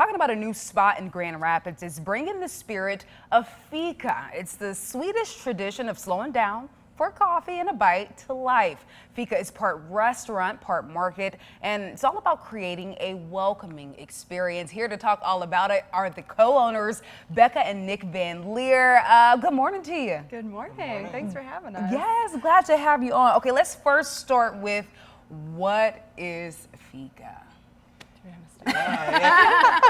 Talking about a new spot in Grand Rapids is bringing the spirit of Fika. It's the Swedish tradition of slowing down for coffee and a bite to life. Fika is part restaurant, part market, and it's all about creating a welcoming experience. Here to talk all about it are the co-owners, Becca and Nick Van Leer. Good morning to you. Good morning. Thanks for having us. Yes, glad to have you on. Okay, let's first start with what is Fika? Yeah,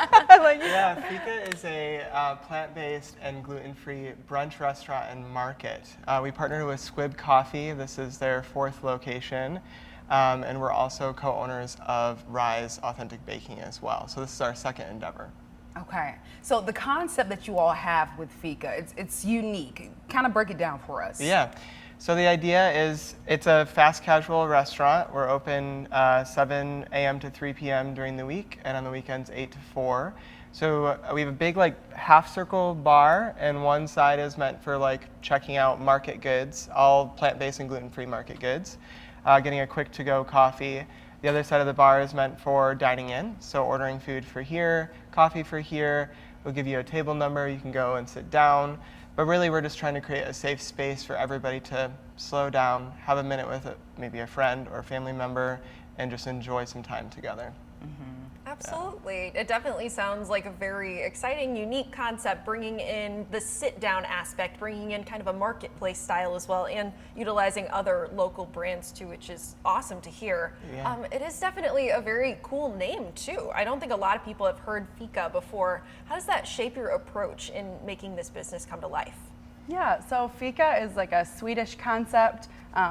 Fika is a plant-based and gluten-free brunch restaurant and market. We partnered with Squib Coffee. This is their 4th location. And we're also co-owners of Rise Authentic Baking as well. So this is our 2nd endeavor. Okay, so the concept that you all have with Fika, it's unique. Kind of break it down for us. Yeah. So the idea is it's a fast casual restaurant. We're open 7 a.m. to 3 p.m. during the week, and on the weekends 8 to 4. So we have a big half circle bar, and one side is meant for checking out market goods, all plant-based and gluten-free market goods, getting a quick to-go coffee. The other side of the bar is meant for dining in, so ordering food for here, coffee for here. We'll give you a table number, you can go and sit down. But really, we're just trying to create a safe space for everybody to slow down, have a minute with maybe a friend or a family member, and just enjoy some time together. Absolutely. Yeah. It definitely sounds like a very exciting, unique concept, bringing in the sit-down aspect, bringing in kind of a marketplace style as well, and utilizing other local brands too, which is awesome to hear. Yeah. It is definitely a very cool name too. I don't think a lot of people have heard Fika before. How does that shape your approach in making this business come to life? Yeah, so Fika is like a Swedish concept.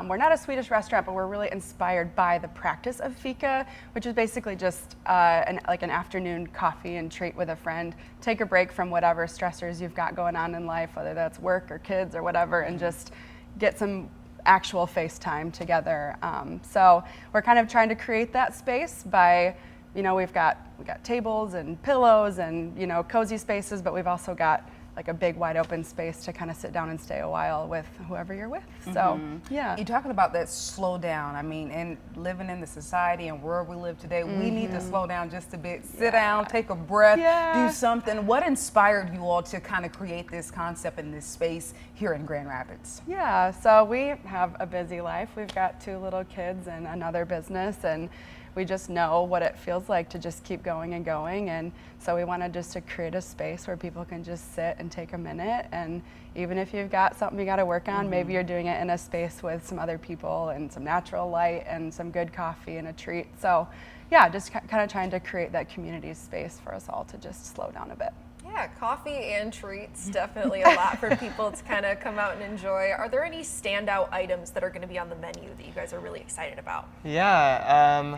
We're not a Swedish restaurant, but we're really inspired by the practice of Fika, which is basically just an afternoon coffee and treat with a friend. Take a break from whatever stressors you've got going on in life, whether that's work or kids or whatever, and just get some actual face time together. So we're kind of trying to create that space by, we've got tables and pillows and, cozy spaces, but we've also got a big wide open space to kind of sit down and stay a while with whoever you're with. So yeah. You're talking about that slow down. I mean, and living in the society and where we live today, we need to slow down just a bit, sit down, take a breath, do something. What inspired you all to kind of create this concept in this space here in Grand Rapids? Yeah, so we have a busy life. We've got 2 little kids and another business, and we just know what it feels like to just keep going and going, and so we wanted just to create a space where people can just sit and take a minute, and even if you've got something you got to work on, maybe you're doing it in a space with some other people and some natural light and some good coffee and a treat. So yeah, just kind of trying to create that community space for us all to just slow down a bit. Yeah, coffee and treats, definitely a lot for people to kind of come out and enjoy. Are there any standout items that are going to be on the menu that you guys are really excited about? Yeah,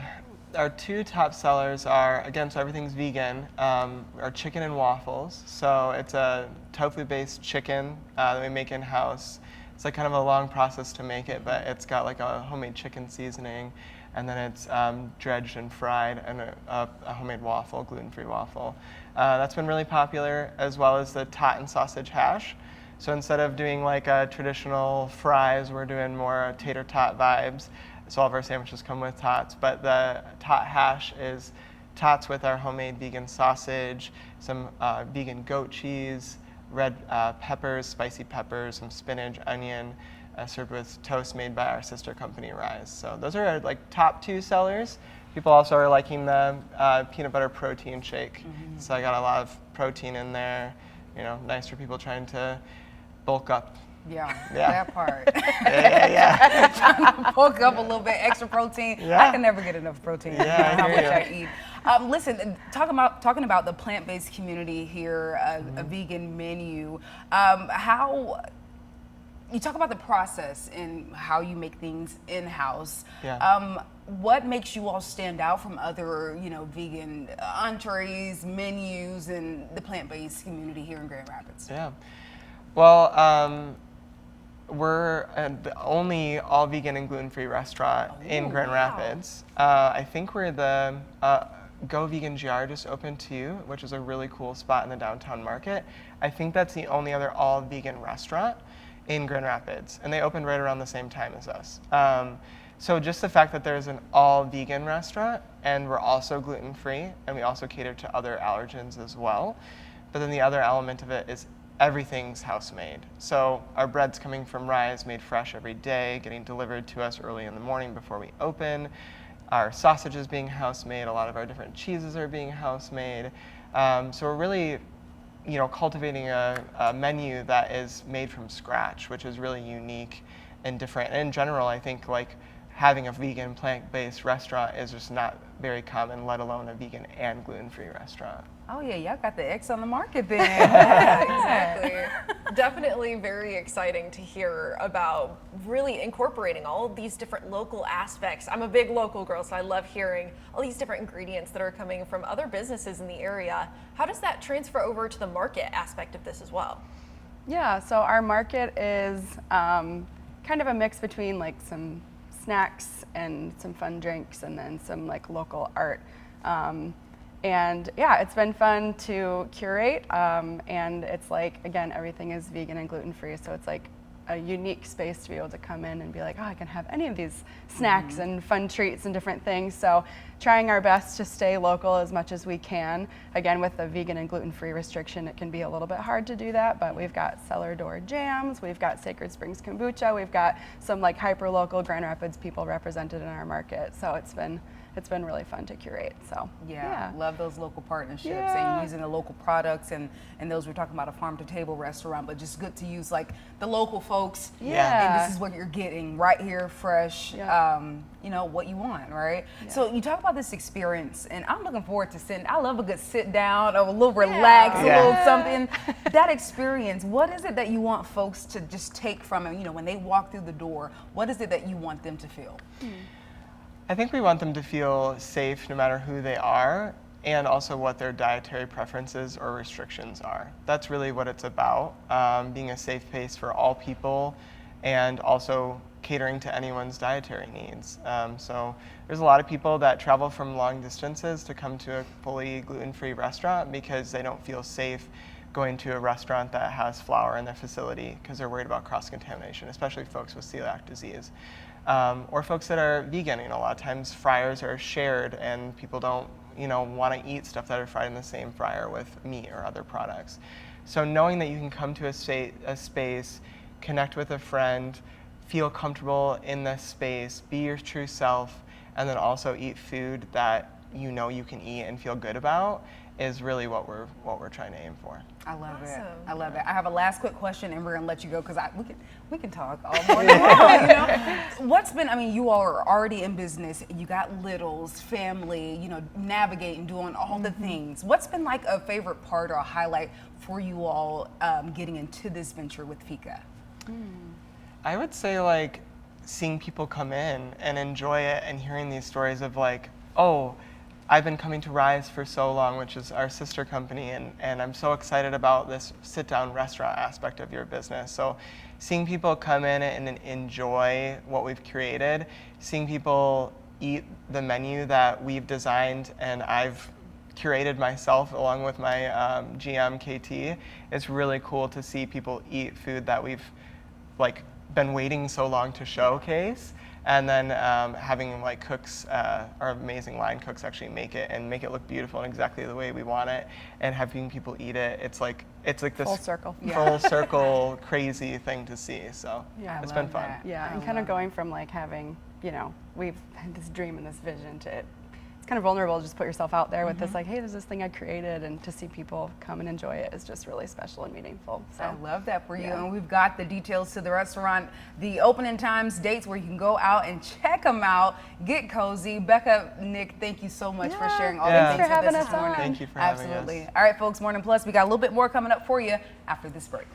our 2 top sellers are, again, so everything's vegan, are chicken and waffles. So it's a tofu-based chicken that we make in-house. It's kind of a long process to make it, but it's got a homemade chicken seasoning, and then it's dredged and fried, and a homemade waffle, gluten-free waffle. That's been really popular, as well as the tot and sausage hash. So instead of doing a traditional fries, we're doing more tater tot vibes. So all of our sandwiches come with tots, but the tot hash is tots with our homemade vegan sausage, some vegan goat cheese, red peppers, spicy peppers, some spinach, onion, served with toast made by our sister company, Rise. So those are our top 2 sellers. People also are liking the peanut butter protein shake. So I got a lot of protein in there, nice for people trying to bulk up. Yeah, that part. Yeah. Trying to bulk up a little bit, extra protein. Yeah. I can never get enough protein. Yeah, How much I eat. Listen, talking about the plant-based community here, a vegan menu. How you talk about the process and how you make things in-house. Yeah. What makes you all stand out from other, vegan entrees, menus, and the plant-based community here in Grand Rapids? Yeah. Well, we're the only all vegan and gluten-free restaurant in Grand Rapids. I think we're the Go Vegan GR just opened too, which is a really cool spot in the downtown market. I think that's the only other all vegan restaurant in Grand Rapids, and they opened right around the same time as us. So just the fact that there's an all vegan restaurant and we're also gluten-free and we also cater to other allergens as well. But then the other element of it is everything's house made. So our bread's coming from rye, made fresh every day, getting delivered to us early in the morning before we open. Our sausage is being house made. A lot of our different cheeses are being house made. So we're really, cultivating a menu that is made from scratch, which is really unique and different. And in general, I think having a vegan plant-based restaurant is just not very common, let alone a vegan and gluten-free restaurant. Oh yeah, y'all got the X on the market then. Yeah, exactly. Definitely very exciting to hear about really incorporating all of these different local aspects. I'm a big local girl, so I love hearing all these different ingredients that are coming from other businesses in the area. How does that transfer over to the market aspect of this as well? Yeah, so our market is kind of a mix between some snacks and some fun drinks and then some local art. And yeah, it's been fun to curate, and it's again, everything is vegan and gluten-free, so it's a unique space to be able to come in and be like, oh, I can have any of these snacks and fun treats and different things. So trying our best to stay local as much as we can. Again, with the vegan and gluten-free restriction, it can be a little bit hard to do that, but we've got cellar door jams, we've got Sacred Springs kombucha, we've got some hyper-local Grand Rapids people represented in our market. So it's been really fun to curate. So yeah, love those local partnerships Yeah. and using the local products and those we're talking about a farm to table restaurant, but just good to use the local folks. Yeah. And this is what you're getting right here, fresh. Yeah. What you want, right? Yeah. So you talk about this experience, and I'm looking forward to sitting. I love a good sit down, or a little relax, a little something. That experience. What is it that you want folks to just take from it? When they walk through the door, what is it that you want them to feel? I think we want them to feel safe no matter who they are and also what their dietary preferences or restrictions are. That's really what it's about, being a safe place for all people and also catering to anyone's dietary needs. So there's a lot of people that travel from long distances to come to a fully gluten-free restaurant because they don't feel safe going to a restaurant that has flour in their facility because they're worried about cross-contamination, especially folks with celiac disease. Or folks that are vegan. A lot of times fryers are shared and people don't want to eat stuff that are fried in the same fryer with meat or other products. So knowing that you can come to a space, connect with a friend, feel comfortable in this space, be your true self, and then also eat food that you can eat and feel good about is really what we're trying to aim for. I love Awesome. it. I love it. I have a last quick question, and we're gonna let you go because we can talk all morning long. What's been? You all are already in business. You got littles, family. Navigating, doing all the things. What's been a favorite part or a highlight for you all getting into this venture with Fika? I would say seeing people come in and enjoy it and hearing these stories of oh, I've been coming to Rise for so long, which is our sister company, and I'm so excited about this sit-down restaurant aspect of your business. So seeing people come in and enjoy what we've created, seeing people eat the menu that we've designed and I've curated myself along with my GM, KT, it's really cool to see people eat food that we've been waiting so long to showcase. And then having cooks, our amazing line cooks actually make it look beautiful and exactly the way we want it, and having people eat it, it's like this full circle. full circle crazy thing to see. So Yeah, it's I been love fun. that. Yeah, I and kind of love going from having, we've had this dream and this vision to it. It's kind of vulnerable to just put yourself out there with this hey, there's this thing I created, and to see people come and enjoy it is just really special and meaningful. So I love that for you. Yeah. And we've got the details to the restaurant, the opening times, dates where you can go out and check them out, get cozy. Becca, Nick, thank you so much for sharing all Yeah. the Thanks things for with having us this us on. morning. Thank you for having us. Absolutely. All right, folks, Morning Plus, we got a little bit more coming up for you after this break.